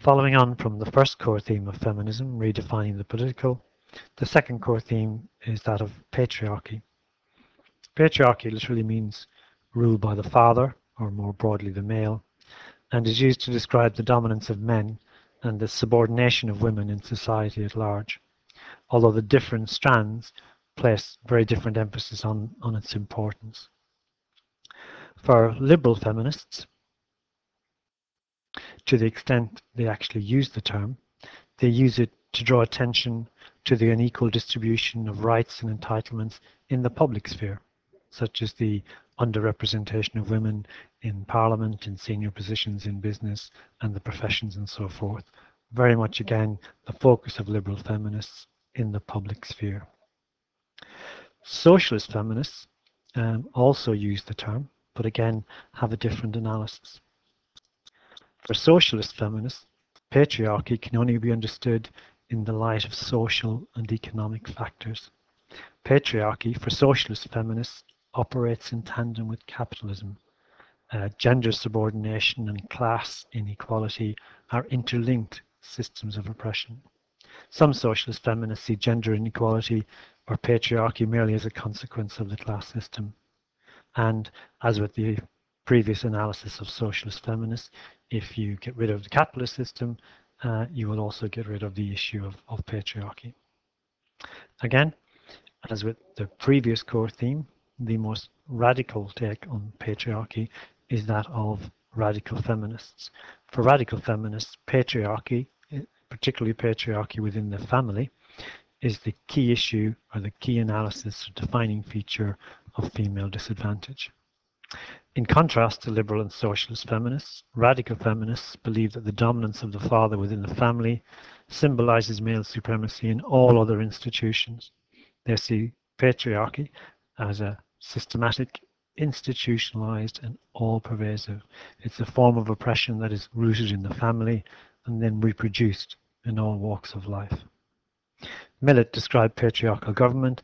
Following on from the first core theme of feminism, redefining the political, the second core theme is that of patriarchy. Patriarchy literally means rule by the father, or more broadly the male, and is used to describe the dominance of men and the subordination of women in society at large, although the different strands place very different emphasis on its importance. For liberal feminists, to the extent they actually use the term, they use it to draw attention to the unequal distribution of rights and entitlements in the public sphere, such as the underrepresentation of women in parliament, in senior positions in business and the professions and so forth. Very much again the focus of liberal feminists in the public sphere. Socialist feminists also use the term, but again have a different analysis. For socialist feminists, patriarchy can only be understood in the light of social and economic factors. Patriarchy, for socialist feminists, operates in tandem with capitalism. Gender subordination and class inequality are interlinked systems of oppression. Some socialist feminists see gender inequality or patriarchy merely as a consequence of the class system. And as with the previous analysis of socialist feminists, if you get rid of the capitalist system, you will also get rid of the issue of patriarchy. Again, as with the previous core theme, the most radical take on patriarchy is that of radical feminists. For radical feminists, patriarchy, particularly patriarchy within the family, is the key issue or the key analysis or defining feature of female disadvantage. In contrast to liberal and socialist feminists, radical feminists believe that the dominance of the father within the family symbolizes male supremacy in all other institutions. They see patriarchy as a systematic, institutionalized and all-pervasive. It's a form of oppression that is rooted in the family and then reproduced in all walks of life. Millett described patriarchal government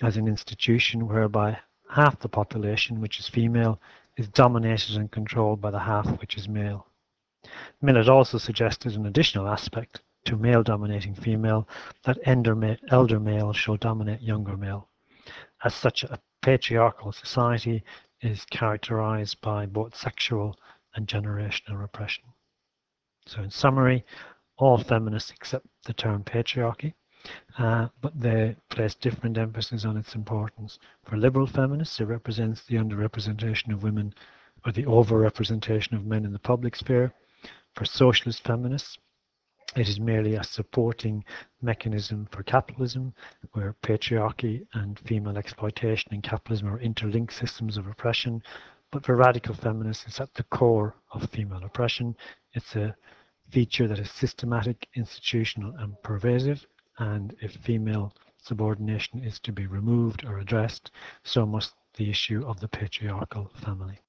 as an institution whereby half the population, which is female, is dominated and controlled by the half which is male. Millett also suggested an additional aspect to male dominating female, that elder male shall dominate younger male. As such, a patriarchal society is characterized by both sexual and generational repression. So in summary, all feminists accept the term patriarchy, but they place different emphasis on its importance. For liberal feminists, it represents the underrepresentation of women or the overrepresentation of men in the public sphere. For socialist feminists, it is merely a supporting mechanism for capitalism, where patriarchy and female exploitation and capitalism are interlinked systems of oppression. But for radical feminists, it's at the core of female oppression. It's a feature that is systematic, institutional, and pervasive. And if female subordination is to be removed or addressed, so must the issue of the patriarchal family.